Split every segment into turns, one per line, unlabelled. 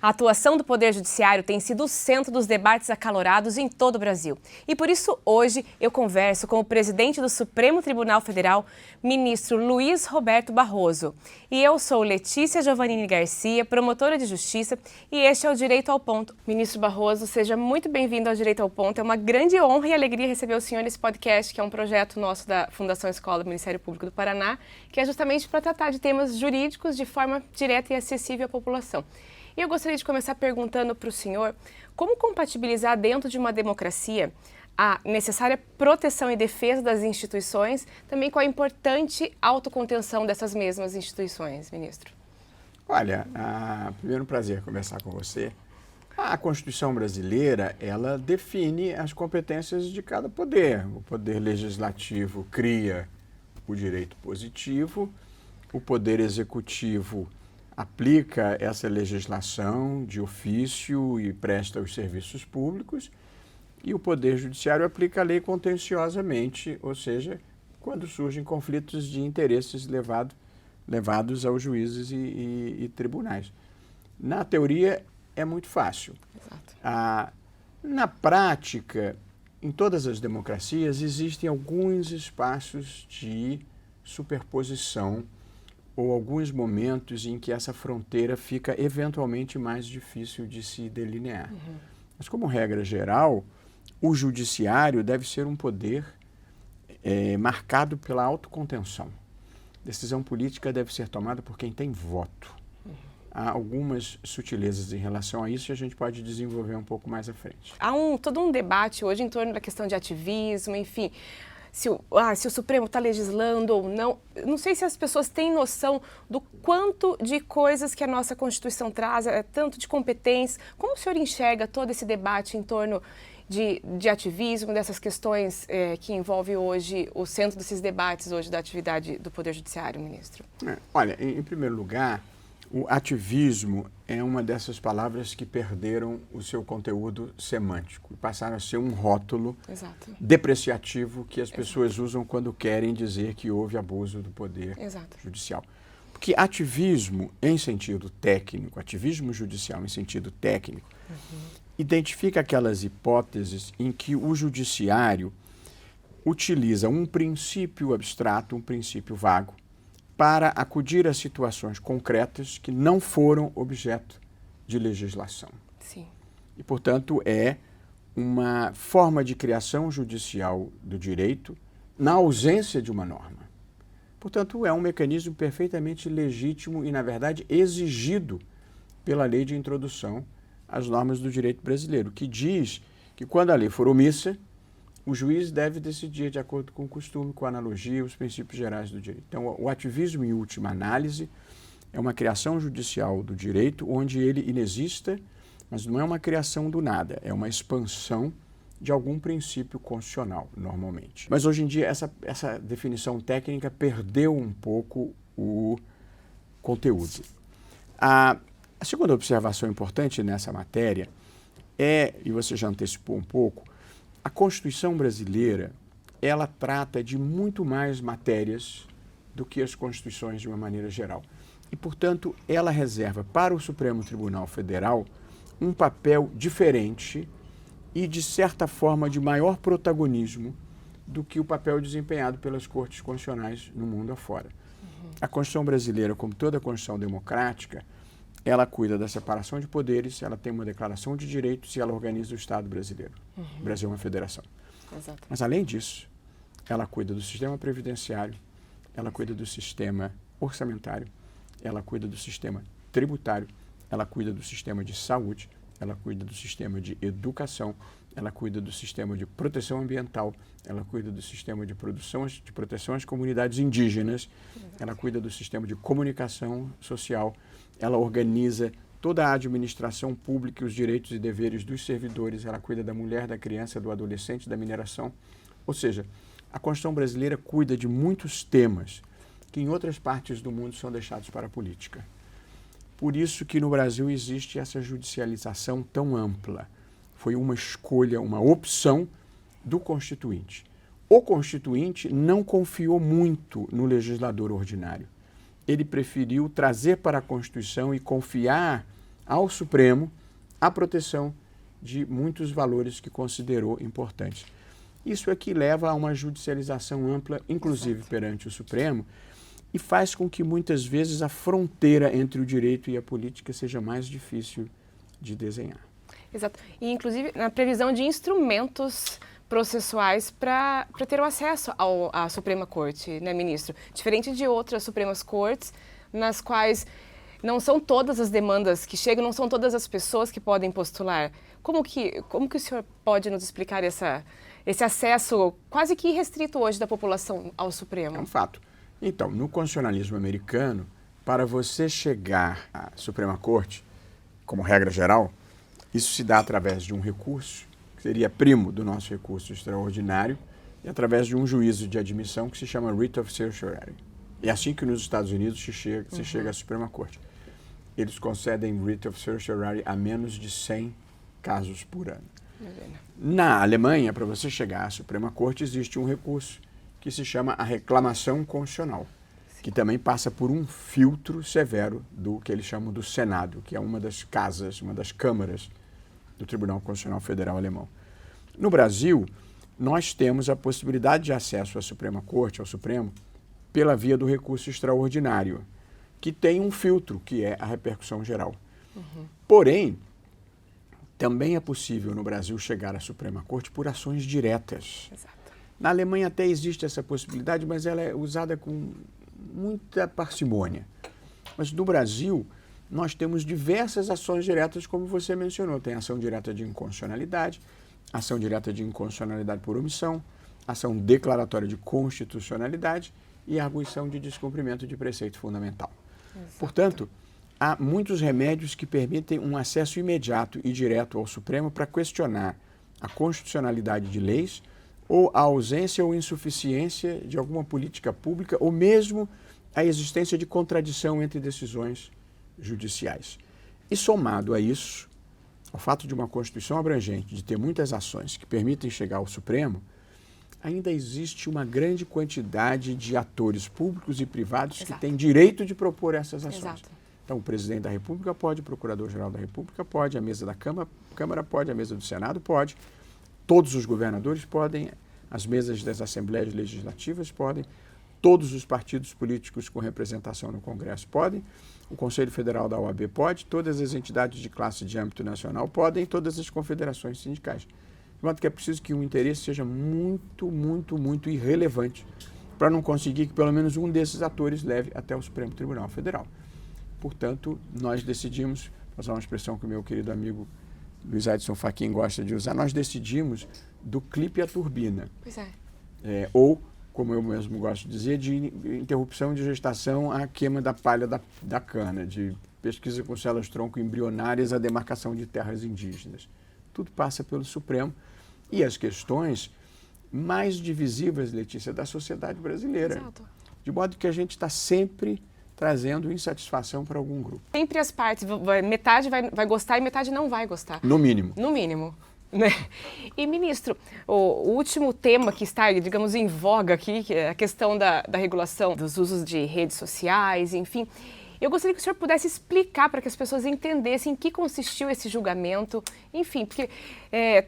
A atuação do Poder Judiciário tem sido o centro dos debates acalorados em todo o Brasil. E por isso, hoje, eu converso com o presidente do Supremo Tribunal Federal, ministro Luiz Roberto Barroso. E eu sou Letícia Giovannini Garcia, promotora de Justiça, e este é o Direito ao Ponto. Ministro Barroso, seja muito bem-vindo ao Direito ao Ponto. É uma grande honra e alegria receber o senhor nesse podcast, que é um projeto nosso da Fundação Escola do Ministério Público do Paraná, que é justamente para tratar de temas jurídicos de forma direta e acessível à população. E eu gostaria de começar perguntando para o senhor como compatibilizar dentro de uma democracia a necessária proteção e defesa das instituições, também com a importante autocontenção dessas mesmas instituições, ministro.
Olha, primeiro um prazer conversar com você. A Constituição brasileira, ela define as competências de cada poder. O poder legislativo cria o direito positivo, o poder executivo aplica essa legislação de ofício e presta os serviços públicos, e o Poder Judiciário aplica a lei contenciosamente, ou seja, quando surgem conflitos de interesses levados aos juízes e tribunais. Na teoria, é muito fácil.
Exato.
Na prática, em todas as democracias, existem alguns espaços de superposição ou alguns momentos em que essa fronteira fica eventualmente mais difícil de se delinear. Mas, como regra geral, o judiciário deve ser um poder marcado pela autocontenção. Decisão política deve ser tomada por quem tem voto. Há algumas sutilezas em relação a isso e a gente pode desenvolver um pouco mais à frente.
Há todo um debate hoje em torno da questão de ativismo, enfim, se o Supremo está legislando ou não. Não sei se as pessoas têm noção do quanto de coisas que a nossa Constituição traz, tanto de competência. Como o senhor enxerga todo esse debate em torno de ativismo, dessas questões que envolve hoje o centro desses debates hoje da atividade do Poder Judiciário, ministro?
Olha, em primeiro lugar, o ativismo é uma dessas palavras que perderam o seu conteúdo semântico e passaram a ser um rótulo depreciativo que as pessoas usam quando querem dizer que houve abuso do poder judicial. Porque ativismo em sentido técnico, ativismo judicial em sentido técnico, identifica aquelas hipóteses em que o judiciário utiliza um princípio abstrato, um princípio vago, para acudir a situações concretas que não foram objeto de legislação.
Sim.
E, portanto, é uma forma de criação judicial do direito na ausência de uma norma. Portanto, é um mecanismo perfeitamente legítimo e, na verdade, exigido pela lei de introdução às normas do direito brasileiro, que diz que, quando a lei for omissa, o juiz deve decidir de acordo com o costume, com a analogia, os princípios gerais do direito. Então, o ativismo, em última análise, é uma criação judicial do direito onde ele inexista, mas não é uma criação do nada, é uma expansão de algum princípio constitucional, normalmente. Mas, hoje em dia, essa definição técnica perdeu um pouco o conteúdo. A segunda observação importante nessa matéria e você já antecipou um pouco, a Constituição brasileira, ela trata de muito mais matérias do que as constituições de uma maneira geral. E, portanto, ela reserva para o Supremo Tribunal Federal um papel diferente e, de certa forma, de maior protagonismo do que o papel desempenhado pelas cortes constitucionais no mundo afora. A Constituição brasileira, como toda a Constituição democrática, ela cuida da separação de poderes, ela tem uma declaração de direitos e ela organiza o Estado brasileiro. O Brasil é uma federação.
Exato.
Mas, além disso, ela cuida do sistema previdenciário, ela cuida do sistema orçamentário, ela cuida do sistema tributário, ela cuida do sistema de saúde, ela cuida do sistema de educação, ela cuida do sistema de proteção ambiental, ela cuida do sistema de proteção às comunidades indígenas, ela cuida do sistema de comunicação social, ela organiza toda a administração pública e os direitos e deveres dos servidores, ela cuida da mulher, da criança, do adolescente, da mineração. Ou seja, a Constituição brasileira cuida de muitos temas que em outras partes do mundo são deixados para a política. Por isso que no Brasil existe essa judicialização tão ampla. Foi uma escolha, uma opção do Constituinte. O Constituinte não confiou muito no legislador ordinário. Ele preferiu trazer para a Constituição e confiar ao Supremo a proteção de muitos valores que considerou importantes. Isso é que leva a uma judicialização ampla, inclusive perante o Supremo, e faz com que muitas vezes a fronteira entre o direito e a política seja mais difícil de desenhar.
Exato. E, inclusive, na previsão de instrumentos processuais para ter o acesso à Suprema Corte, né, ministro? Diferente de outras Supremas Cortes, nas quais não são todas as demandas que chegam, não são todas as pessoas que podem postular. Como que o senhor pode nos explicar esse acesso quase que irrestrito hoje da população ao Supremo?
É um fato. Então, no constitucionalismo americano, para você chegar à Suprema Corte, como regra geral, isso se dá através de um recurso, que seria primo do nosso recurso extraordinário, e através de um juízo de admissão que se chama Writ of Certiorari. É assim que nos Estados Unidos se chega à Suprema Corte. Eles concedem Writ of Certiorari a menos de 100 casos por ano. Na Alemanha, para você chegar à Suprema Corte, existe um recurso que se chama a reclamação constitucional, que também passa por um filtro severo do que eles chamam do Senado, que é uma das casas, uma das câmaras do Tribunal Constitucional Federal Alemão. No Brasil, nós temos a possibilidade de acesso à Suprema Corte, ao Supremo, pela via do recurso extraordinário, que tem um filtro, que é a repercussão geral. Porém, também é possível no Brasil chegar à Suprema Corte por ações diretas.
Exato.
Na Alemanha até existe essa possibilidade, mas ela é usada com muita parcimônia. Mas no Brasil, nós temos diversas ações diretas, como você mencionou. Tem ação direta de inconstitucionalidade, ação direta de inconstitucionalidade por omissão, ação declaratória de constitucionalidade e arguição de descumprimento de preceito fundamental.
Exato.
Portanto, há muitos remédios que permitem um acesso imediato e direto ao Supremo para questionar a constitucionalidade de leis ou a ausência ou insuficiência de alguma política pública ou mesmo a existência de contradição entre decisões judiciais. E somado a isso, ao fato de uma Constituição abrangente, de ter muitas ações que permitem chegar ao Supremo, ainda existe uma grande quantidade de atores públicos e privados que têm direito de propor essas ações.
Exato.
Então, o presidente da República pode, o procurador-geral da República pode, a mesa da Câmara pode, a mesa do Senado pode, todos os governadores podem, as mesas das assembleias legislativas podem, todos os partidos políticos com representação no Congresso podem, o Conselho Federal da OAB pode, todas as entidades de classe de âmbito nacional podem, todas as confederações sindicais. De modo que é preciso que o interesse seja muito, muito, muito irrelevante para não conseguir que pelo menos um desses atores leve até o Supremo Tribunal Federal. Portanto, nós decidimos, vou usar uma expressão que o meu querido amigo Luiz Edson Fachin gosta de usar, nós decidimos do clipe à turbina.
Pois é.
Ou, como eu mesmo gosto de dizer, de interrupção de gestação à queima da palha da cana, de pesquisa com células-tronco embrionárias à demarcação de terras indígenas. Tudo passa pelo Supremo e as questões mais divisivas, Letícia, da sociedade brasileira.
Exato.
De modo que a gente está sempre trazendo insatisfação para algum grupo.
Sempre as partes, metade vai gostar e metade não vai gostar.
No mínimo.
No mínimo. Né? E, ministro, o último tema que está, digamos, em voga aqui, que é a questão da regulação dos usos de redes sociais, enfim. Eu gostaria que o senhor pudesse explicar para que as pessoas entendessem em que consistiu esse julgamento, enfim, porque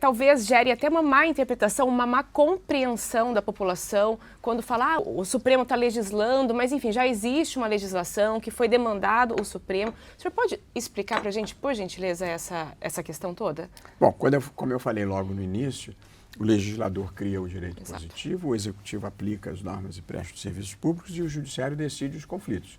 talvez gere até uma má interpretação, uma má compreensão da população quando fala, o Supremo está legislando, mas enfim, já existe uma legislação que foi demandado o Supremo. O senhor pode explicar para a gente, por gentileza, essa questão toda?
Bom, como eu falei logo no início, o legislador cria o direito positivo, o executivo aplica as normas e presta os serviços públicos e o judiciário decide os conflitos.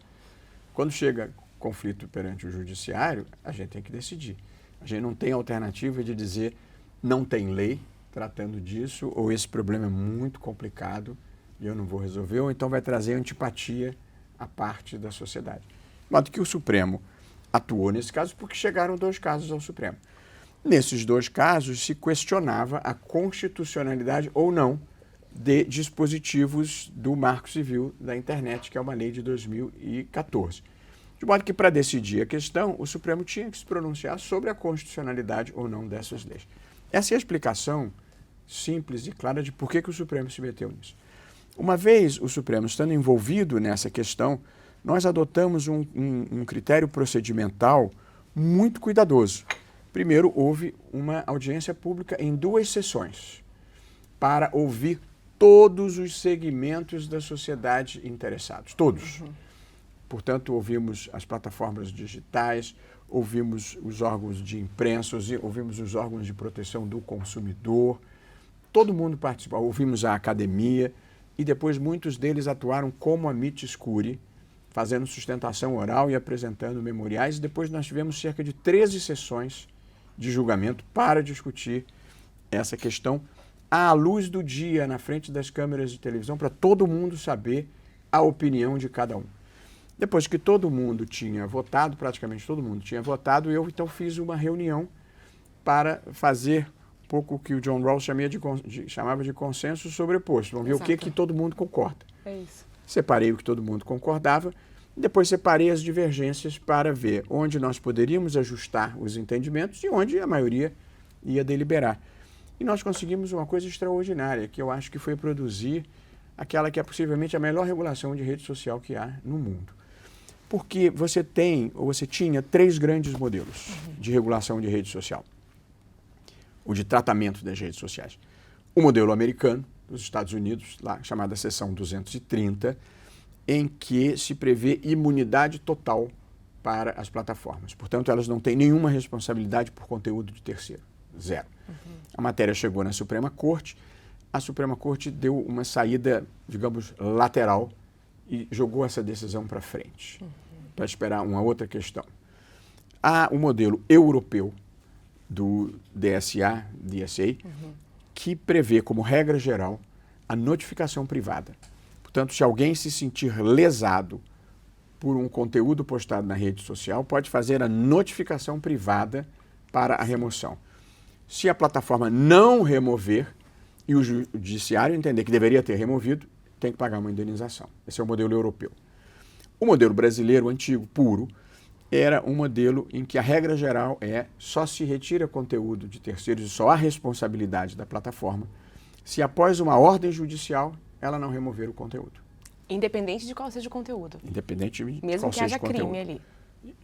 Quando chega conflito perante o judiciário, a gente tem que decidir. A gente não tem alternativa de dizer não tem lei tratando disso, ou esse problema é muito complicado e eu não vou resolver, ou então vai trazer antipatia à parte da sociedade. De modo que o Supremo atuou nesse caso porque chegaram 2 casos ao Supremo. Nesses 2 casos se questionava a constitucionalidade ou não de dispositivos do Marco Civil da Internet, que é uma lei de 2014. De modo que, para decidir a questão, o Supremo tinha que se pronunciar sobre a constitucionalidade ou não dessas leis. Essa é a explicação simples e clara de por que o Supremo se meteu nisso. Uma vez o Supremo estando envolvido nessa questão, nós adotamos um critério procedimental muito cuidadoso. Primeiro, houve uma audiência pública em 2 sessões para ouvir todos os segmentos da sociedade interessados, todos. Portanto, ouvimos as plataformas digitais, ouvimos os órgãos de imprensa, ouvimos os órgãos de proteção do consumidor, todo mundo participou, ouvimos a academia e depois muitos deles atuaram como amicus curiae, fazendo sustentação oral e apresentando memoriais. E depois nós tivemos cerca de 13 sessões de julgamento para discutir essa questão à luz do dia, na frente das câmeras de televisão, para todo mundo saber a opinião de cada um. Depois que todo mundo tinha votado, praticamente todo mundo tinha votado, eu então fiz uma reunião para fazer um pouco o que o John Rawls chamava de consenso sobreposto. Vamos ver o que todo mundo concorda.
É isso.
Separei o que todo mundo concordava, e depois separei as divergências para ver onde nós poderíamos ajustar os entendimentos e onde a maioria ia deliberar. E nós conseguimos uma coisa extraordinária, que eu acho que foi produzir aquela que é possivelmente a melhor regulação de rede social que há no mundo. Porque você tinha 3 grandes modelos de regulação de rede social, ou de tratamento das redes sociais. O modelo americano, dos Estados Unidos, lá chamada seção 230, em que se prevê imunidade total para as plataformas. Portanto, elas não têm nenhuma responsabilidade por conteúdo de terceiro. 0. A matéria chegou na Suprema Corte, a Suprema Corte deu uma saída, digamos, lateral e jogou essa decisão para frente, para esperar uma outra questão. Há o modelo europeu do DSA, que prevê como regra geral a notificação privada. Portanto, se alguém se sentir lesado por um conteúdo postado na rede social, pode fazer a notificação privada para a remoção. Se a plataforma não remover e o judiciário entender que deveria ter removido, tem que pagar uma indenização. Esse é o modelo europeu. O modelo brasileiro antigo, puro, era um modelo em que a regra geral é só se retira conteúdo de terceiros e só há responsabilidade da plataforma se após uma ordem judicial ela não remover o conteúdo.
Independente de qual seja o conteúdo.
Independente de
mesmo
qual
que
seja
haja
o conteúdo.
crime ali.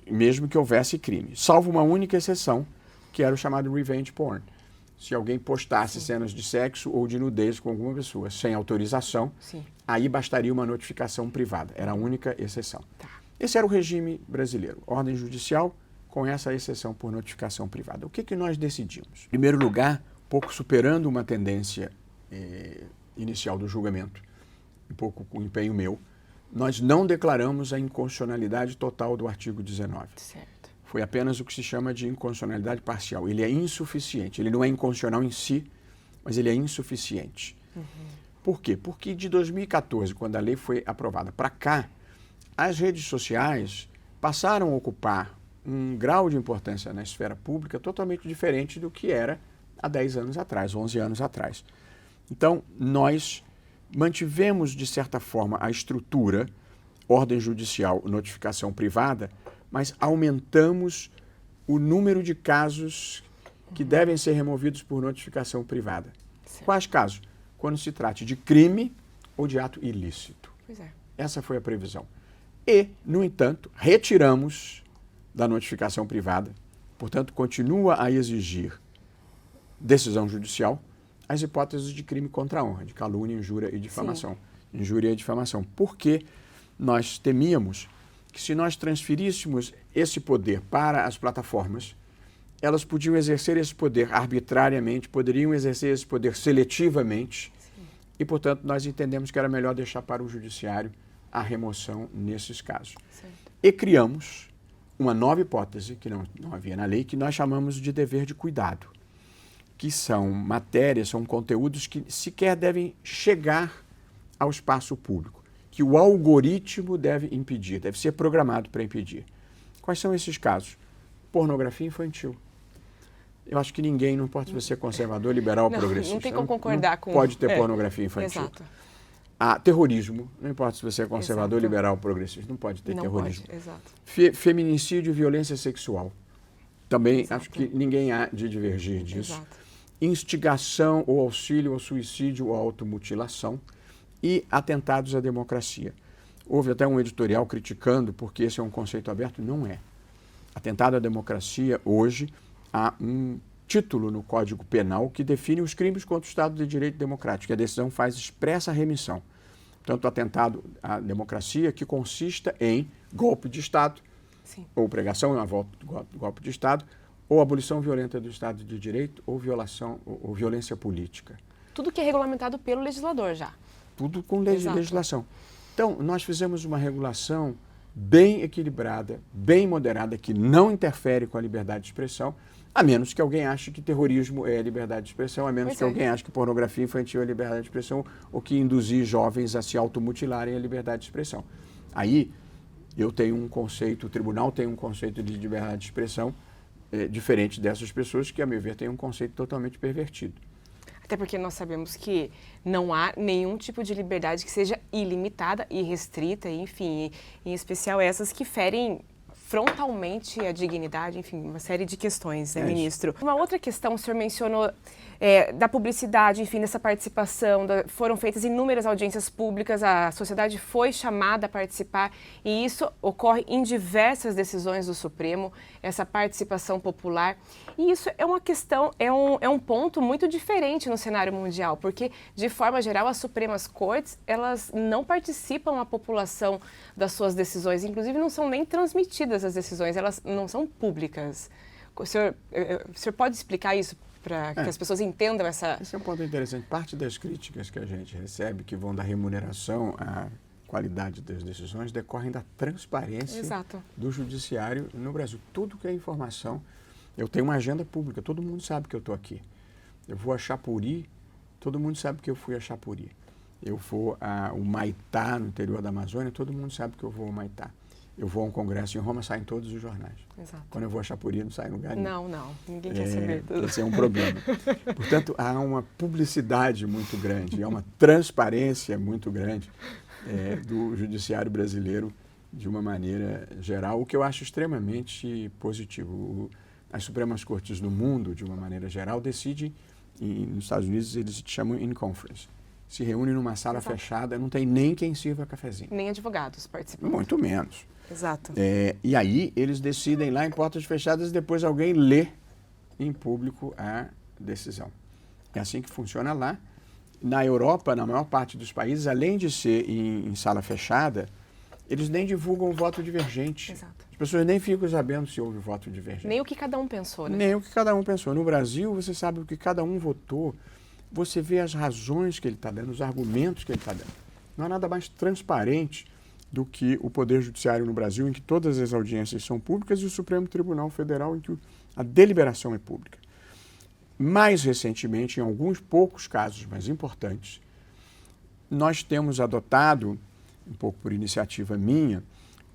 Mesmo que houvesse crime. Salvo uma única exceção, que era o chamado revenge porn. Se alguém postasse cenas de sexo ou de nudez com alguma pessoa sem autorização, aí bastaria uma notificação privada. Era a única exceção. Esse era o regime brasileiro. Ordem judicial com essa exceção por notificação privada. O que nós decidimos? Em primeiro lugar, um pouco superando uma tendência inicial do julgamento, um pouco com empenho meu, nós não declaramos a inconstitucionalidade total do artigo 19.
Certo.
Foi apenas o que se chama de inconstitucionalidade parcial. Ele é insuficiente. Ele não é inconstitucional em si, mas ele é insuficiente. Por quê? Porque de 2014, quando a lei foi aprovada para cá, as redes sociais passaram a ocupar um grau de importância na esfera pública totalmente diferente do que era há 10 anos atrás, 11 anos atrás. Então, nós mantivemos, de certa forma, a estrutura, ordem judicial, notificação privada, mas aumentamos o número de casos que devem ser removidos por notificação privada.
Certo.
Quais casos? Quando se trate de crime ou de ato ilícito.
Pois é.
Essa foi a previsão. E, no entanto, retiramos da notificação privada, portanto, continua a exigir decisão judicial as hipóteses de crime contra a honra, de calúnia, injúria e difamação. Injúria e difamação. Porque nós temíamos que se nós transferíssemos esse poder para as plataformas, elas podiam exercer esse poder arbitrariamente, poderiam exercer esse poder seletivamente, e, portanto, nós entendemos que era melhor deixar para o judiciário a remoção nesses casos.
Certo.
E criamos uma nova hipótese, que não havia na lei, que nós chamamos de dever de cuidado, que são matérias, são conteúdos que sequer devem chegar ao espaço público, que o algoritmo deve impedir, deve ser programado para impedir. Quais são esses casos? Pornografia infantil. Eu acho que ninguém, não importa se você é conservador, liberal ou progressista,
não tem como concordar com...
pode ter pornografia infantil.
Exato.
Terrorismo, não importa se você é conservador,
Exato.
liberal ou progressista, não pode ter terrorismo.
Pode, exato.
Feminicídio e violência sexual. Também
Exato.
acho que ninguém há de divergir disso.
Exato.
Instigação ou auxílio ao suicídio ou automutilação e atentados à democracia. Houve até um editorial criticando porque esse é um conceito aberto. Não é. Atentado à democracia, hoje, há um título no Código Penal que define os crimes contra o Estado de Direito Democrático, e a decisão faz expressa remissão. Tanto atentado à democracia, que consista em golpe de Estado,
Sim.
ou pregação em golpe de Estado, ou abolição violenta do Estado de Direito, ou violência política.
Tudo que é regulamentado pelo legislador já.
Tudo com legislação. Então, nós fizemos uma regulação bem equilibrada, bem moderada, que não interfere com a liberdade de expressão, a menos que alguém ache que terrorismo é liberdade de expressão, a menos que alguém ache que pornografia infantil é liberdade de expressão, ou que induzir jovens a se automutilarem é liberdade de expressão. Aí, eu tenho um conceito, o tribunal tem um conceito de liberdade de expressão diferente dessas pessoas que, a meu ver, têm um conceito totalmente pervertido.
Até porque nós sabemos que não há nenhum tipo de liberdade que seja ilimitada, irrestrita, enfim, em especial essas que ferem frontalmente a dignidade, enfim, uma série de questões, né, ministro? Uma outra questão, o senhor mencionou da publicidade, enfim, dessa participação, foram feitas inúmeras audiências públicas, a sociedade foi chamada a participar e isso ocorre em diversas decisões do Supremo, essa participação popular. E isso é uma questão, é um ponto muito diferente no cenário mundial, porque, de forma geral, as Supremas Cortes, elas não participam a população das suas decisões, inclusive não são nem transmitidas as decisões, elas não são públicas. O senhor pode explicar isso para que as pessoas entendam essa...
Esse é um ponto interessante. Parte das críticas que a gente recebe, que vão da remuneração à qualidade das decisões, decorrem da transparência do judiciário no Brasil. Tudo que é informação, eu tenho uma agenda pública, todo mundo sabe que eu estou aqui. Eu vou a Chapuri, todo mundo sabe que eu fui a Chapuri. Eu vou ao Humaitá, no interior da Amazônia, todo mundo sabe que eu vou ao Humaitá. Eu vou a um congresso em Roma, sai em todos os jornais.
Exato.
Quando eu vou a Chapuri, não sai em lugar nenhum.
Não, ninguém quer saber tudo.
Esse é um problema. Portanto, há uma publicidade muito grande, há uma transparência muito grande do judiciário brasileiro de uma maneira geral, o que eu acho extremamente positivo. As Supremas Cortes do mundo, de uma maneira geral, decidem, nos Estados Unidos eles chamam in conference. Se reúnem numa sala fechada, não tem nem quem sirva cafezinho.
Nem advogados participam.
Muito menos.
Exato.
E aí eles decidem lá em portas fechadas e depois alguém lê em público a decisão. É assim que funciona lá. Na Europa, na maior parte dos países, além de ser em sala fechada, eles nem divulgam o voto divergente.
Exato.
As pessoas nem ficam sabendo se houve voto divergente.
Nem o que cada um pensou, né?
Nem o que cada um pensou. No Brasil, você sabe o que cada um votou. Você vê as razões que ele está dando, os argumentos que ele está dando. Não há nada mais transparente do que o Poder Judiciário no Brasil, em que todas as audiências são públicas, e o Supremo Tribunal Federal, em que a deliberação é pública. Mais recentemente, em alguns poucos casos mais importantes, nós temos adotado, um pouco por iniciativa minha,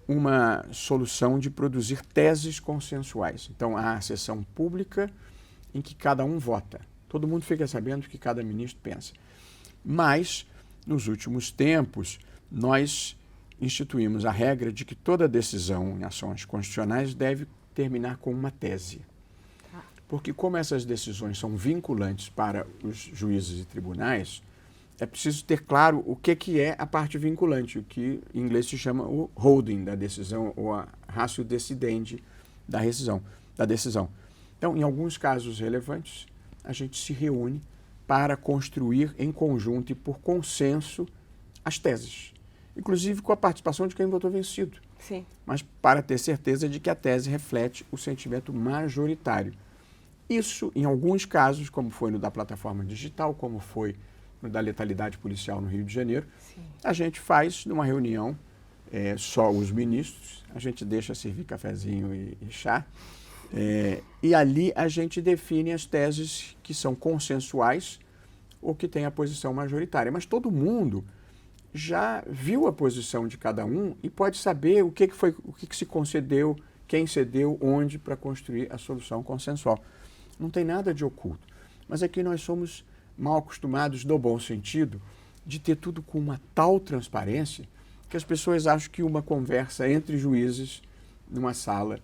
uma solução de produzir teses consensuais. Então, há a sessão pública em que cada um vota. Todo mundo fica sabendo o que cada ministro pensa. Mas, nos últimos tempos, nós instituímos a regra de que toda decisão em ações constitucionais deve terminar com uma tese. Porque como essas decisões são vinculantes para os juízes e tribunais, é preciso ter claro o que é a parte vinculante, o que em inglês se chama o holding da decisão ou a ratio decidendi da decisão. Então, em alguns casos relevantes, a gente se reúne para construir em conjunto e por consenso as teses, inclusive com a participação de quem votou vencido.
Sim.
Mas para ter certeza de que a tese reflete o sentimento majoritário. Isso, em alguns casos, como foi no da plataforma digital, como foi no da letalidade policial no Rio de Janeiro, a gente faz numa reunião, só os ministros, a gente deixa servir cafezinho e chá, e ali a gente define as teses que são consensuais ou que têm a posição majoritária. Mas todo mundo já viu a posição de cada um e pode saber o que se concedeu, quem cedeu, onde, para construir a solução consensual. Não tem nada de oculto. Mas aqui nós somos mal acostumados, no bom sentido, de ter tudo com uma tal transparência que as pessoas acham que uma conversa entre juízes numa sala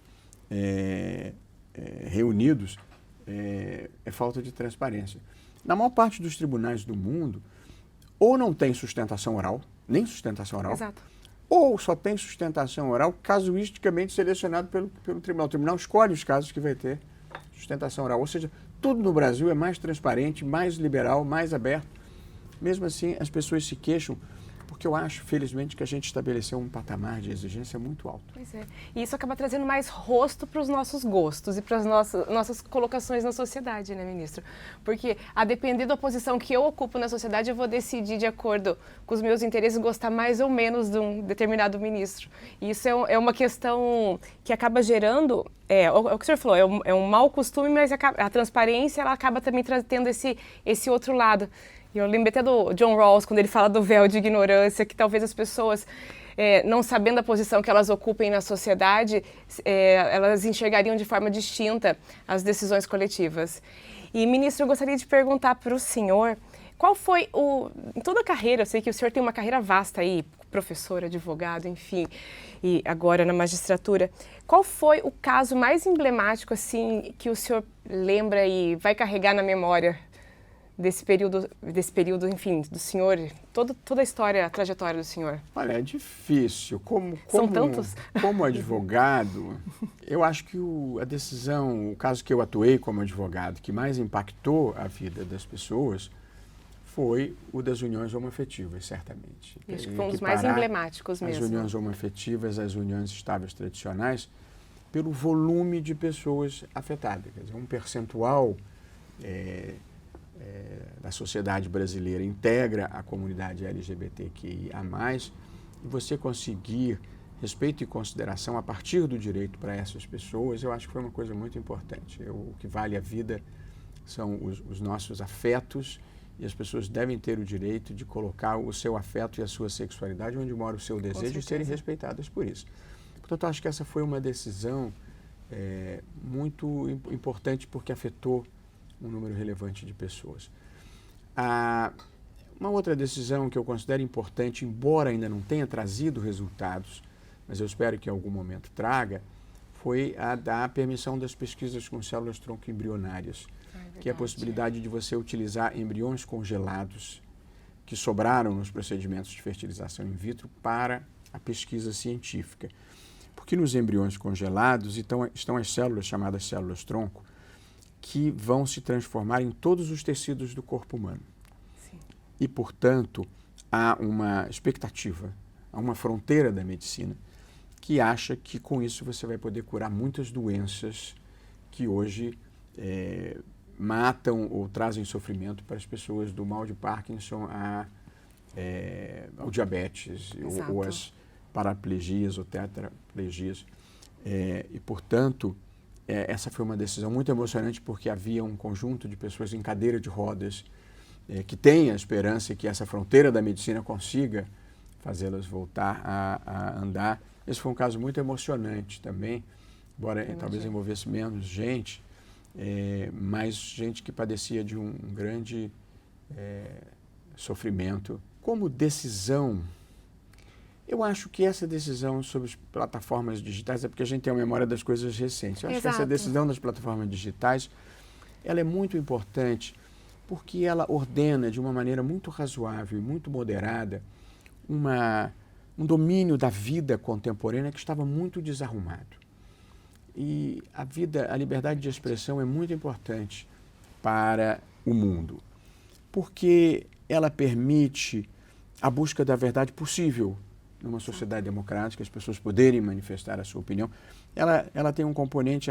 reunidos é falta de transparência. Na maior parte dos tribunais do mundo, ou não tem sustentação oral, nem sustentação oral,
Exato.
ou só tem sustentação oral casuisticamente selecionado pelo tribunal. O tribunal escolhe os casos que vai ter sustentação oral. Ou seja, tudo no Brasil é mais transparente, mais liberal, mais aberto. Mesmo assim, as pessoas se queixam, porque eu acho, felizmente, que a gente estabeleceu um patamar de exigência muito alto.
Pois é. E isso acaba trazendo mais rosto para os nossos gostos e para as nossas colocações na sociedade, né, ministro? Porque, a depender da posição que eu ocupo na sociedade, eu vou decidir, de acordo com os meus interesses, gostar mais ou menos de um determinado ministro. E isso é uma questão que acaba gerando, o que o senhor falou, é um mau costume, mas a transparência ela acaba também tendo esse outro lado. E eu lembrei até do John Rawls, quando ele fala do véu de ignorância, que talvez as pessoas, não sabendo a posição que elas ocupem na sociedade, elas enxergariam de forma distinta as decisões coletivas. E, ministro, eu gostaria de perguntar para o senhor, qual foi em toda a carreira, eu sei que o senhor tem uma carreira vasta aí, professor, advogado, enfim, e agora na magistratura, qual foi o caso mais emblemático, assim, que o senhor lembra e vai carregar na memória desse período, enfim, do senhor, toda a história, a trajetória do senhor?
Olha, é difícil.
São tantos?
Como advogado, eu acho que o caso que eu atuei como advogado, que mais impactou a vida das pessoas, foi o das uniões homoafetivas, certamente.
E acho que foi um dos mais emblemáticos mesmo.
As uniões homoafetivas, as uniões estáveis tradicionais, pelo volume de pessoas afetadas. Quer dizer, um percentual da sociedade brasileira integra a comunidade LGBTQIA+, e você conseguir respeito e consideração a partir do direito para essas pessoas, eu acho que foi uma coisa muito importante. O que vale a vida são os nossos afetos, e as pessoas devem ter o direito de colocar o seu afeto e a sua sexualidade onde mora o seu desejo e serem respeitadas por isso. Portanto, eu acho que essa foi uma decisão muito importante porque afetou um número relevante de pessoas. Uma outra decisão que eu considero importante, embora ainda não tenha trazido resultados, mas eu espero que em algum momento traga, foi a da permissão das pesquisas com células-tronco embrionárias, que é a possibilidade de você utilizar embriões congelados que sobraram nos procedimentos de fertilização in vitro para a pesquisa científica. Porque nos embriões congelados estão as células chamadas células-tronco, que vão se transformar em todos os tecidos do corpo humano.
Sim.
E, portanto, há uma expectativa, há uma fronteira da medicina que acha que com isso você vai poder curar muitas doenças que hoje matam ou trazem sofrimento para as pessoas, do mal de Parkinson ao diabetes, ou as paraplegias ou tetraplegias. E, portanto, essa foi uma decisão muito emocionante porque havia um conjunto de pessoas em cadeira de rodas que têm a esperança que essa fronteira da medicina consiga fazê-las voltar a andar. Esse foi um caso muito emocionante também, embora talvez envolvesse menos gente, mas gente que padecia de um grande sofrimento. Como decisão, eu acho que essa decisão sobre as plataformas digitais é porque a gente tem a memória das coisas recentes. Eu acho que essa decisão das plataformas digitais, ela é muito importante porque ela ordena de uma maneira muito razoável e muito moderada um domínio da vida contemporânea que estava muito desarrumado. E a liberdade de expressão é muito importante para o mundo, porque ela permite a busca da verdade possível numa sociedade democrática, as pessoas poderem manifestar a sua opinião. Ela tem um componente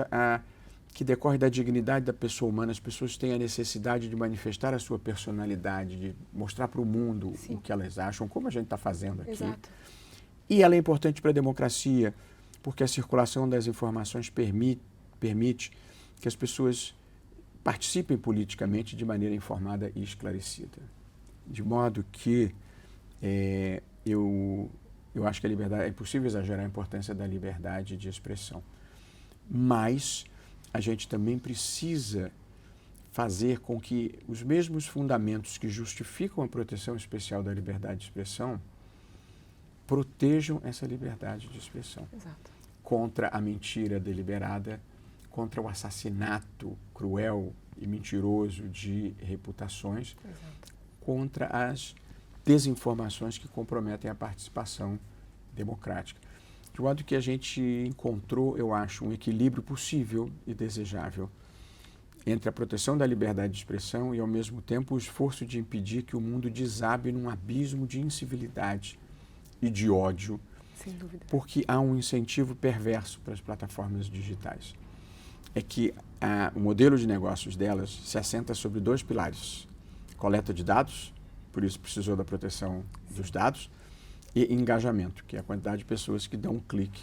que decorre da dignidade da pessoa humana. As pessoas têm a necessidade de manifestar a sua personalidade, de mostrar para o mundo o que elas acham, como a gente está fazendo aqui.
Exato.
E ela é importante para a democracia, porque a circulação das informações permite que as pessoas participem politicamente de maneira informada e esclarecida. De modo que eu acho que é impossível exagerar a importância da liberdade de expressão. Mas a gente também precisa fazer com que os mesmos fundamentos que justificam a proteção especial da liberdade de expressão protejam essa liberdade de expressão.
Exato.
Contra a mentira deliberada, contra o assassinato cruel e mentiroso de reputações, contra as desinformações que comprometem a participação democrática. De modo que a gente encontrou, eu acho, um equilíbrio possível e desejável entre a proteção da liberdade de expressão e, ao mesmo tempo, o esforço de impedir que o mundo desabe num abismo de incivilidade e de ódio,
sem dúvida,
porque há um incentivo perverso para as plataformas digitais. É que o modelo de negócios delas se assenta sobre 2 pilares: coleta de dados, por isso precisou da proteção dos dados, e engajamento, que é a quantidade de pessoas que dão um clique.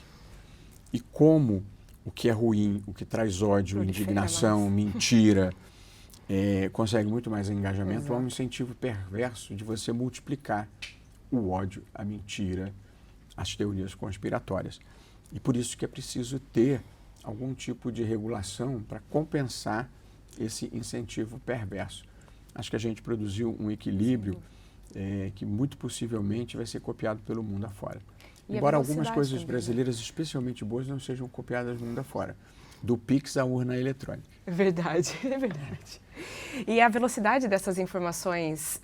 E como o que é ruim, o que traz ódio, indignação, mentira, consegue muito mais engajamento,
Exato.
há um incentivo perverso de você multiplicar o ódio, a mentira, as teorias conspiratórias. E por isso que é preciso ter algum tipo de regulação para compensar esse incentivo perverso. Acho que a gente produziu um equilíbrio que muito possivelmente vai ser copiado pelo mundo afora. Embora algumas coisas
também,
brasileiras, especialmente boas, não sejam copiadas no mundo afora. Do Pix à urna eletrônica.
É verdade, é verdade. E a velocidade dessas informações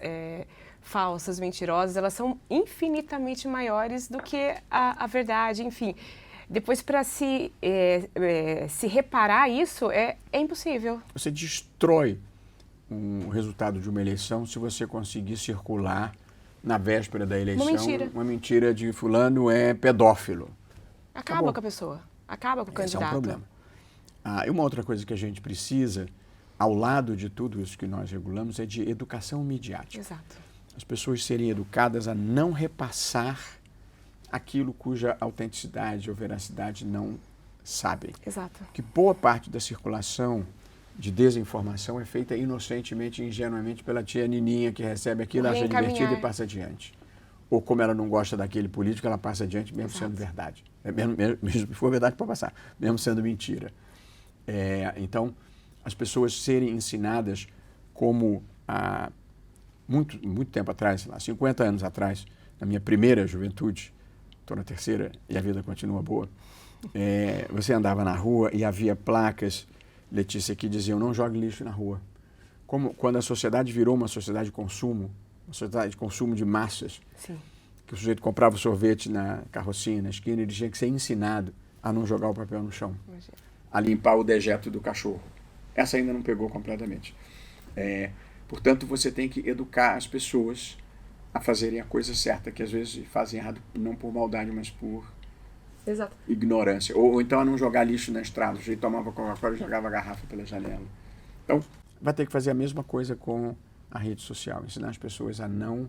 falsas, mentirosas, elas são infinitamente maiores do que a verdade, enfim. Depois, para se reparar isso, é impossível.
Você destrói o resultado de uma eleição se você conseguir circular na véspera da eleição uma mentira de fulano é pedófilo.
Acaba com a pessoa, acaba com o candidato.
Esse é um problema. E uma outra coisa que a gente precisa, ao lado de tudo isso que nós regulamos, é de educação midiática.
Exato.
As pessoas serem educadas a não repassar aquilo cuja autenticidade ou veracidade não sabem.
Exato.
Que boa parte da circulação de desinformação é feita inocentemente e ingenuamente pela tia Nininha que recebe aquilo, acha divertido e passa adiante. Ou como ela não gosta daquele político, ela passa adiante mesmo sendo verdade. Mesmo se for verdade, pode passar, mesmo sendo mentira. Então, as pessoas serem ensinadas como há muito tempo atrás, sei lá, 50 anos atrás, na minha primeira juventude, estou na terceira e a vida continua boa, você andava na rua e havia placas, Letícia, que diziam: não jogue lixo na rua. Quando a sociedade virou uma sociedade de consumo, uma sociedade de consumo de massas,
sim,
que o sujeito comprava o sorvete na carrocinha, na esquina, ele tinha que ser ensinado a não jogar o papel no chão, a limpar o dejeto do cachorro. Essa ainda não pegou completamente. Portanto, você tem que educar as pessoas a fazerem a coisa certa, que às vezes fazem errado não por maldade, mas por ignorância. Ou então a não jogar lixo na estrada. O sujeito tomava Coca-Cola e jogava a garrafa pela janela. Então, vai ter que fazer a mesma coisa com a rede social, ensinar as pessoas a não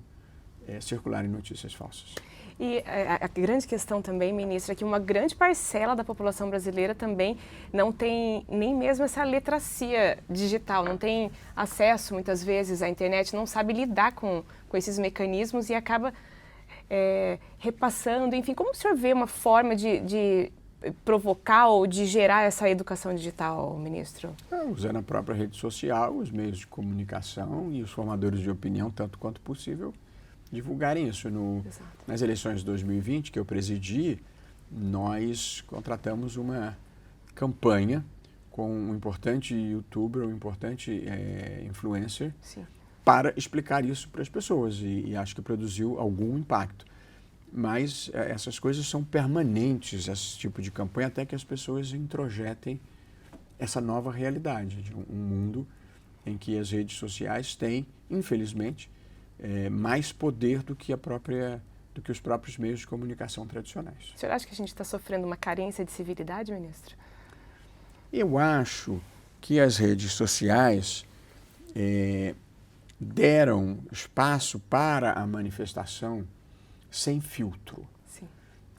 circularem notícias falsas.
E a grande questão também, ministra, é que uma grande parcela da população brasileira também não tem nem mesmo essa letracia digital, não tem acesso muitas vezes à internet, não sabe lidar com esses mecanismos e acaba repassando. Enfim, como o senhor vê uma forma de provocar ou de gerar essa educação digital, ministro?
Usando a própria rede social, os meios de comunicação e os formadores de opinião, tanto quanto possível, divulgarem isso. Nas eleições de 2020, que eu presidi, nós contratamos uma campanha com um importante youtuber, um importante influencer,
sim,
para explicar isso para as pessoas e acho que produziu algum impacto. Mas essas coisas são permanentes, esse tipo de campanha, até que as pessoas introjetem essa nova realidade de um mundo em que as redes sociais têm, infelizmente, mais poder do que os próprios meios de comunicação tradicionais.
O senhor acha que a gente está sofrendo uma carência de civilidade, ministro?
Eu acho que as redes sociais deram espaço para a manifestação sem filtro.
Sim.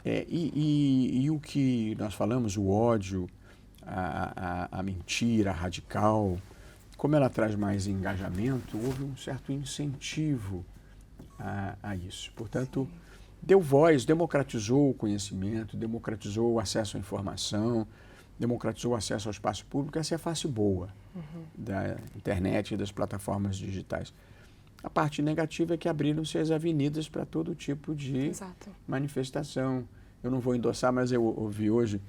E o que nós falamos, o ódio, a mentira radical, como ela traz mais engajamento, houve um certo incentivo a isso. Portanto, sim, deu voz, democratizou o conhecimento, democratizou o acesso à informação, democratizou o acesso ao espaço público. Essa é a face boa da internet e das plataformas digitais. A parte negativa é que abriram-se as avenidas para todo tipo de manifestação. Eu não vou endossar, mas eu ouvi hoje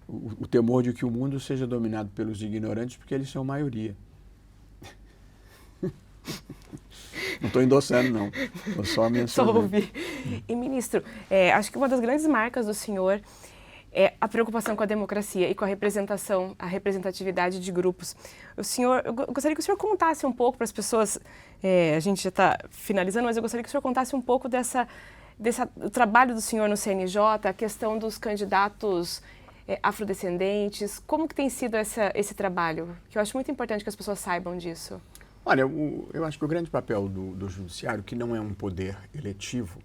o temor de que o mundo seja dominado pelos ignorantes porque eles são maioria. Não estou endossando, não. Estou só mencionando.
Só ouvi. E, ministro, acho que uma das grandes marcas do senhor é a preocupação com a democracia e com a representatividade de grupos. Eu gostaria que o senhor contasse um pouco para as pessoas, a gente já está finalizando, mas eu gostaria que o senhor contasse um pouco do trabalho do senhor no CNJ, a questão dos candidatos afrodescendentes, como que tem sido esse trabalho? Que eu acho muito importante que as pessoas saibam disso.
Olha, eu acho que o grande papel do judiciário, que não é um poder eletivo,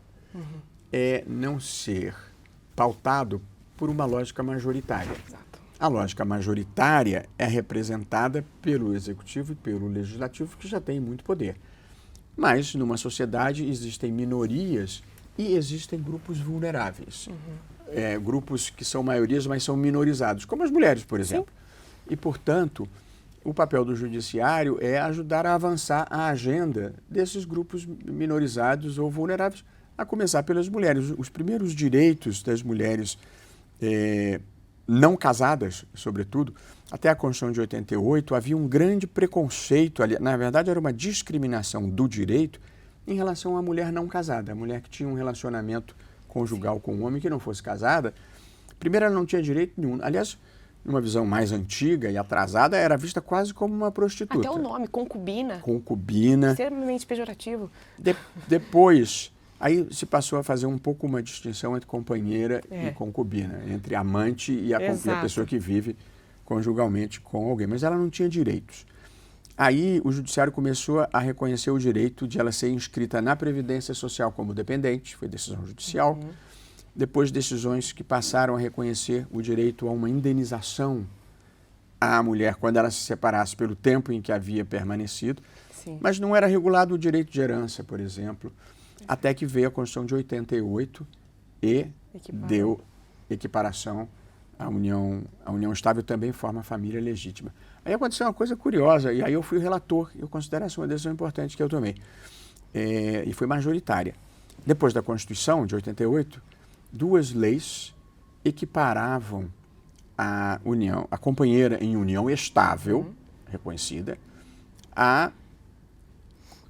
é não ser pautado por uma lógica majoritária.
Exato.
A lógica majoritária é representada pelo executivo e pelo legislativo, que já tem muito poder. Mas, numa sociedade, existem minorias e existem grupos vulneráveis. Grupos que são maiorias, mas são minorizados, como as mulheres, por exemplo. Sim. E, portanto, o papel do judiciário é ajudar a avançar a agenda desses grupos minorizados ou vulneráveis, a começar pelas mulheres. Os primeiros direitos das mulheres não casadas, sobretudo, até a Constituição de 88, havia um grande preconceito, na verdade era uma discriminação do direito em relação à mulher não casada, a mulher que tinha um relacionamento conjugal com um homem que não fosse casada. Primeiro, ela não tinha direito nenhum. Aliás, numa visão mais antiga e atrasada, era vista quase como uma prostituta.
Até o nome, concubina.
Concubina.
Extremamente pejorativo.
Depois, aí se passou a fazer um pouco uma distinção entre companheira e concubina, entre amante e a pessoa que vive conjugalmente com alguém. Mas ela não tinha direitos. Aí o judiciário começou a reconhecer o direito de ela ser inscrita na Previdência Social como dependente, foi decisão judicial. Depois, decisões que passaram a reconhecer o direito a uma indenização à mulher quando ela se separasse pelo tempo em que havia permanecido.
Sim.
Mas não era regulado o direito de herança, por exemplo, até que veio a Constituição de 88 e deu equiparação à união estável, também forma família legítima. Aí aconteceu uma coisa curiosa, e aí eu fui o relator, eu considero essa uma decisão importante que eu tomei, e foi majoritária. Depois da Constituição de 88, duas leis equiparavam a companheira em união estável, reconhecida,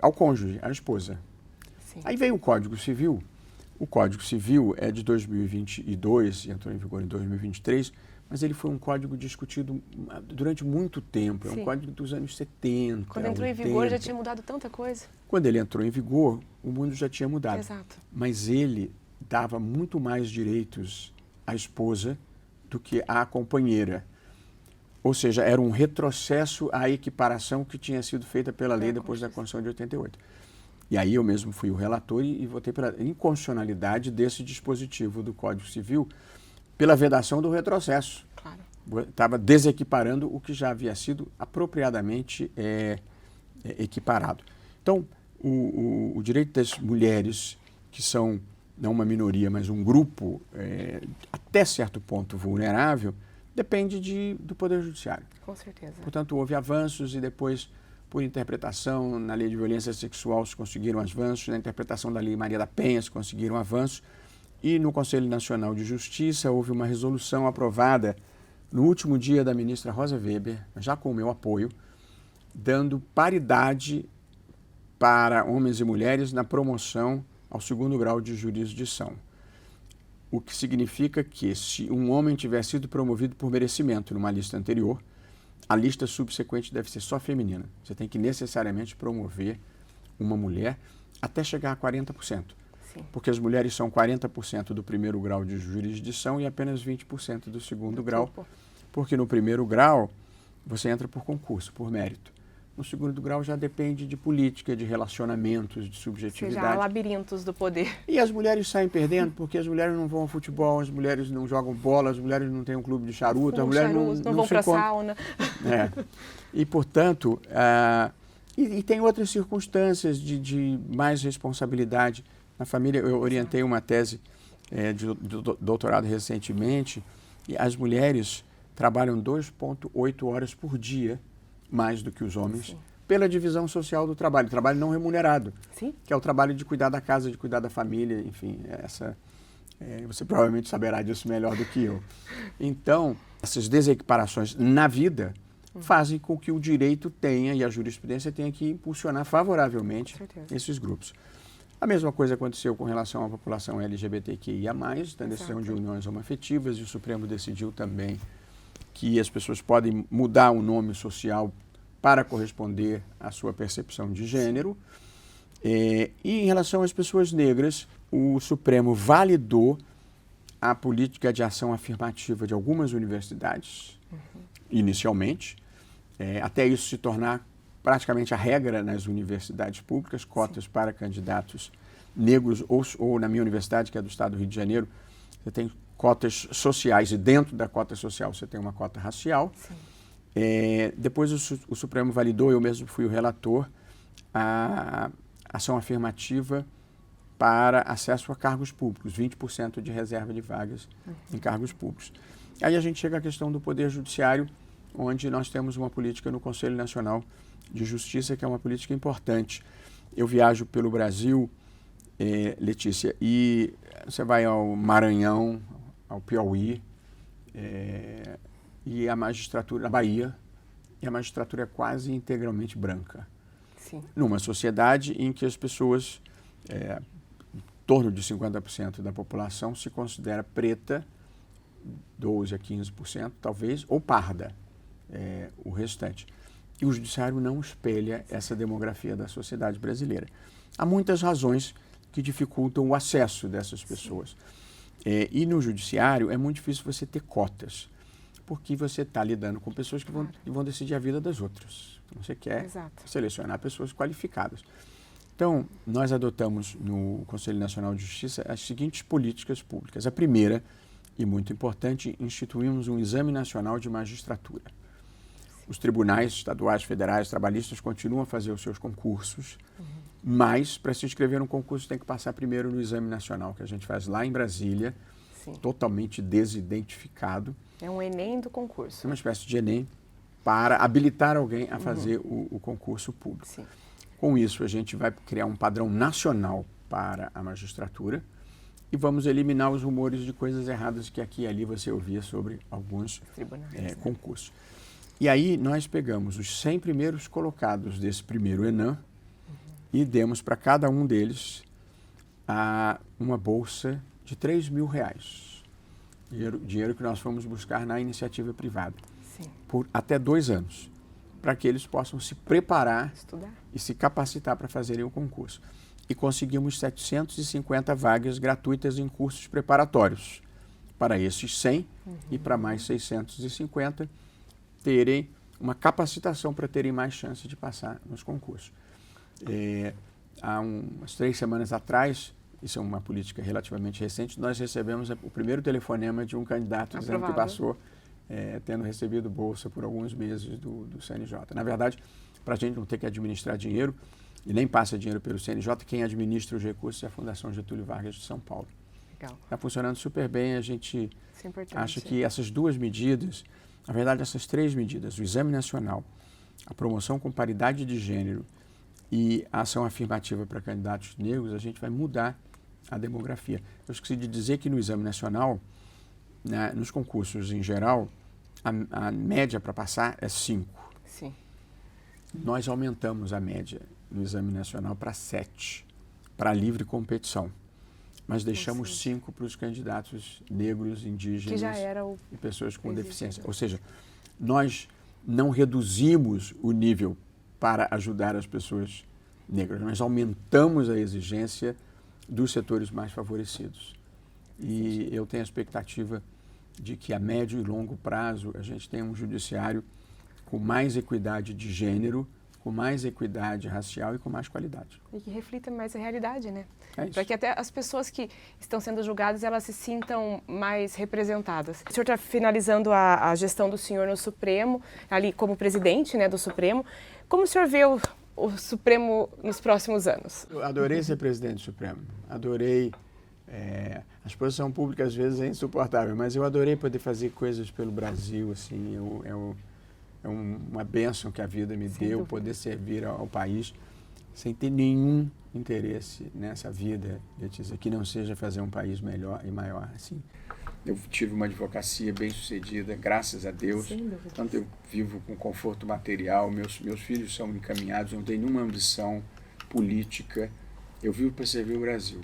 ao cônjuge, à esposa.
Sim.
Aí veio o Código Civil. O Código Civil é de 2022, entrou em vigor em 2023, mas ele foi um código discutido durante muito tempo.
Sim.
É um código dos anos 70,
Quando entrou
80.
em vigor já tinha mudado tanta coisa.
Quando ele entrou em vigor, o mundo já tinha mudado.
Exato.
Mas ele dava muito mais direitos à esposa do que à companheira. Ou seja, era um retrocesso à equiparação que tinha sido feita pela lei depois da Constituição de 88. E aí eu mesmo fui o relator e votei pela inconstitucionalidade desse dispositivo do Código Civil pela vedação do retrocesso.
Claro.
Estava desequiparando o que já havia sido apropriadamente equiparado. Então, o direito das mulheres, que são não uma minoria, mas um grupo até certo ponto vulnerável, depende do Poder Judiciário.
Com certeza.
Portanto, houve avanços e depois, por interpretação, na Lei de Violência Sexual se conseguiram avanços, na interpretação da Lei Maria da Penha se conseguiram avanços, e no Conselho Nacional de Justiça houve uma resolução aprovada no último dia da ministra Rosa Weber, já com o meu apoio, dando paridade para homens e mulheres na promoção ao 2º grau de jurisdição. O que significa que, se um homem tiver sido promovido por merecimento numa lista anterior, a lista subsequente deve ser só feminina. Você tem que necessariamente promover uma mulher até chegar a 40%.
Sim.
Porque as mulheres são 40% do 1º grau de jurisdição e apenas 20% do 2º grau. Porque no 1º grau você entra por concurso, por mérito. No 2º grau já depende de política, de relacionamentos, de subjetividade.
Ou seja, há labirintos do poder.
E as mulheres saem perdendo porque as mulheres não vão ao futebol, as mulheres não jogam bola, as mulheres não têm um clube de charuto, as mulheres
não vão para a sauna.
E, portanto, e tem outras circunstâncias de mais responsabilidade na família. Eu orientei uma tese de doutorado recentemente, e as mulheres trabalham 2,8 horas por dia mais do que os homens, sim, pela divisão social do trabalho não remunerado,
sim,
que é o trabalho de cuidar da casa, de cuidar da família, enfim, você provavelmente saberá disso melhor do que eu. Então, essas desequiparações na vida fazem com que o direito tenha e a jurisprudência tenha que impulsionar favoravelmente esses grupos. A mesma coisa aconteceu com relação à população LGBTQIA+, da decisão de uniões homoafetivas, e o Supremo decidiu também que as pessoas podem mudar o nome social para corresponder à sua percepção de gênero. E em relação às pessoas negras, o Supremo validou a política de ação afirmativa de algumas universidades, inicialmente, até isso se tornar praticamente a regra nas universidades públicas, cotas para candidatos negros, ou na minha universidade, que é do estado do Rio de Janeiro, você tem cotas sociais, e dentro da cota social você tem uma cota racial. Depois o Supremo validou, eu mesmo fui o relator, a ação afirmativa para acesso a cargos públicos, 20% de reserva de vagas em cargos públicos. Aí a gente chega à questão do Poder Judiciário, onde nós temos uma política no Conselho Nacional de Justiça, que é uma política importante. Eu viajo pelo Brasil, Letícia, e você vai ao Maranhão, ao Piauí, e a magistratura, na Bahia, e a magistratura é quase integralmente branca.
Sim.
Numa sociedade em que as pessoas, em torno de 50% da população, se considera preta, 12% a 15% talvez, ou parda, o restante. E o judiciário não espelha essa demografia da sociedade brasileira. Há muitas razões que dificultam o acesso dessas pessoas. E no judiciário é muito difícil você ter cotas, porque você está lidando com pessoas que vão decidir a vida das outras. Você quer selecionar pessoas qualificadas. Então, nós adotamos no Conselho Nacional de Justiça as seguintes políticas públicas. A primeira, e muito importante, instituímos um exame nacional de magistratura. Os tribunais estaduais, federais, trabalhistas continuam a fazer os seus concursos, mas para se inscrever no concurso tem que passar primeiro no exame nacional, que a gente faz lá em Brasília, totalmente desidentificado.
É um Enem do concurso.
É uma espécie de Enem para habilitar alguém a fazer o concurso público.
Sim.
Com isso, a gente vai criar um padrão nacional para a magistratura e vamos eliminar os rumores de coisas erradas que aqui e ali você ouvia sobre alguns concursos. E aí nós pegamos os 100 primeiros colocados desse primeiro ENAM e demos para cada um deles uma bolsa de R$3.000. Dinheiro que nós fomos buscar na iniciativa privada.
Sim.
Por até 2 anos, para que eles possam se preparar e se capacitar para fazerem o concurso. E conseguimos 750 vagas gratuitas em cursos preparatórios para esses 100 e para mais 650 terem uma capacitação para terem mais chance de passar nos concursos. Há umas 3 semanas atrás, isso é uma política relativamente recente, nós recebemos o primeiro telefonema de um candidato dizendo que passou, tendo recebido bolsa por alguns meses do CNJ. Na verdade, para a gente não ter que administrar dinheiro, e nem passa dinheiro pelo CNJ, quem administra os recursos é a Fundação Getúlio Vargas de São Paulo. Está funcionando super bem, a gente acha que essas 2 medidas, na verdade essas 3 medidas, o Exame Nacional, a promoção com paridade de gênero e a ação afirmativa para candidatos negros, a gente vai mudar a demografia. Eu esqueci de dizer que no Exame Nacional, nos concursos em geral, a média para passar é 5.
Sim.
Nós aumentamos a média no Exame Nacional para 7, para livre competição. Mas deixamos 5 para os candidatos negros, indígenas
que já era
e pessoas com deficiência. Ou seja, nós não reduzimos o nível para ajudar as pessoas negras, nós aumentamos a exigência dos setores mais favorecidos. E eu tenho a expectativa de que a médio e longo prazo a gente tenha um judiciário com mais equidade de gênero, com mais equidade racial e com mais qualidade.
E que reflita mais a realidade, né?
É isso.
Para que até as pessoas que estão sendo julgadas, elas se sintam mais representadas. O senhor está finalizando a gestão do senhor no Supremo, ali como presidente, né, do Supremo. Como o senhor vê o Supremo nos próximos anos?
Eu adorei ser presidente do Supremo. Adorei. A exposição pública às vezes é insuportável, mas eu adorei poder fazer coisas pelo Brasil, assim, é uma bênção que a vida me deu, poder servir ao país sem ter nenhum interesse nessa vida, Letícia, que não seja fazer um país melhor e maior, assim. Eu tive uma advocacia bem sucedida, graças a Deus.
Sem dúvida.
Tanto eu vivo com conforto material, meus filhos são encaminhados, não tenho nenhuma ambição política. Eu vivo para servir o Brasil.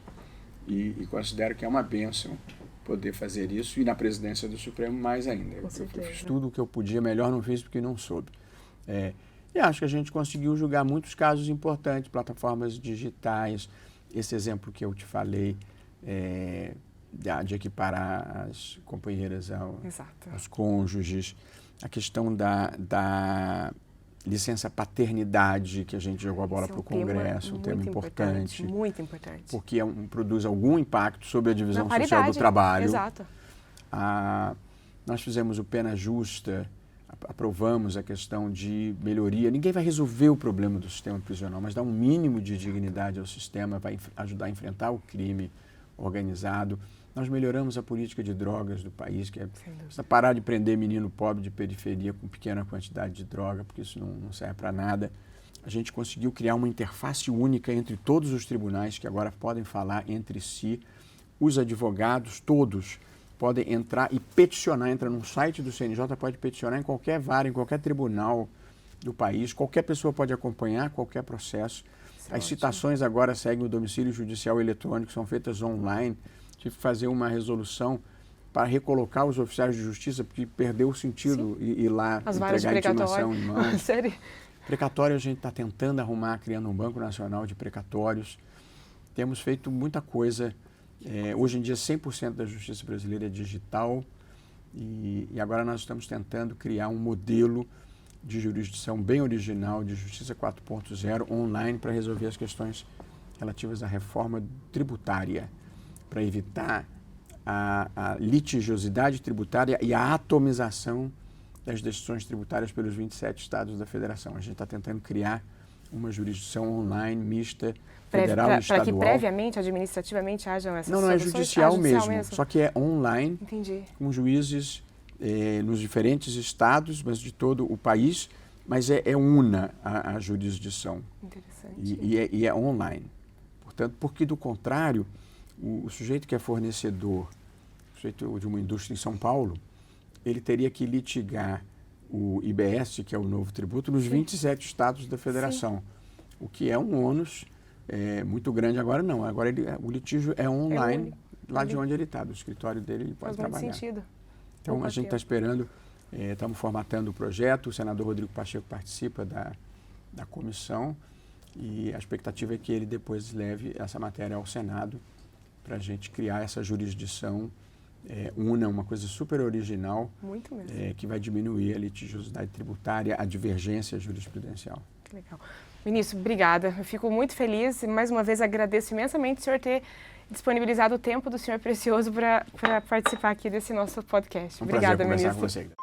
E considero que é uma bênção poder fazer isso, e na presidência do Supremo mais ainda. Eu fiz tudo o que eu podia, melhor não fiz porque não soube. E acho que a gente conseguiu julgar muitos casos importantes, plataformas digitais, esse exemplo que eu te falei, de equiparar as companheiras aos cônjuges, a questão da licença paternidade, que a gente jogou a bola para o Congresso, um tema importante.
Muito importante.
Porque produz algum impacto sobre a divisão social do trabalho.
Exato.
Nós fizemos o Pena Justa, aprovamos a questão de melhoria. Ninguém vai resolver o problema do sistema prisional, mas dá um mínimo de dignidade ao sistema, vai ajudar a enfrentar o crime organizado. Nós melhoramos a política de drogas do país, que precisa parar de prender menino pobre de periferia com pequena quantidade de droga, porque isso não serve para nada. A gente conseguiu criar uma interface única entre todos os tribunais, que agora podem falar entre si. Os advogados, todos, podem entrar e peticionar. Entra no site do CNJ, pode peticionar em qualquer vara, em qualquer tribunal do país. Qualquer pessoa pode acompanhar qualquer processo. As citações agora seguem o domicílio judicial eletrônico, são feitas online. Tive que fazer uma resolução para recolocar os oficiais de justiça, porque perdeu o sentido ir lá entregar intimação em mãos.
Sério?
Precatório a gente está tentando arrumar, criando um Banco Nacional de Precatórios. Temos feito muita coisa. Hoje em dia, 100% da justiça brasileira é digital e agora nós estamos tentando criar um modelo de jurisdição bem original, de justiça 4.0, online, para resolver as questões relativas à reforma tributária, para evitar a litigiosidade tributária e a atomização das decisões tributárias pelos 27 estados da federação. A gente está tentando criar uma jurisdição online, mista, federal e estadual.
Para que previamente, administrativamente, hajam essas soluções?
Não, é judicial mesmo, só que é online,
Entendi.
Com juízes nos diferentes estados, mas de todo o país, mas é una a jurisdição.
Interessante.
E é online. Portanto, porque do contrário, o sujeito que é fornecedor, o sujeito de uma indústria em São Paulo, ele teria que litigar o IBS, que é o novo tributo, nos 27 estados da federação, o que é um ônus muito grande. Agora não, agora o litígio é online, lá de onde ele está, do escritório dele, ele pode trabalhar.
Faz muito sentido.
Então, a gente está esperando, estamos formatando o projeto, o senador Rodrigo Pacheco participa da comissão e a expectativa é que ele depois leve essa matéria ao Senado para a gente criar essa jurisdição uma coisa super original,
muito mesmo,
que vai diminuir a litigiosidade tributária, a divergência jurisprudencial.
Que legal. Ministro, obrigada. Eu fico muito feliz e, mais uma vez, agradeço imensamente o senhor ter disponibilizado o tempo do senhor precioso para participar aqui desse nosso podcast. Obrigada,
prazer conversar
ministro.
com você.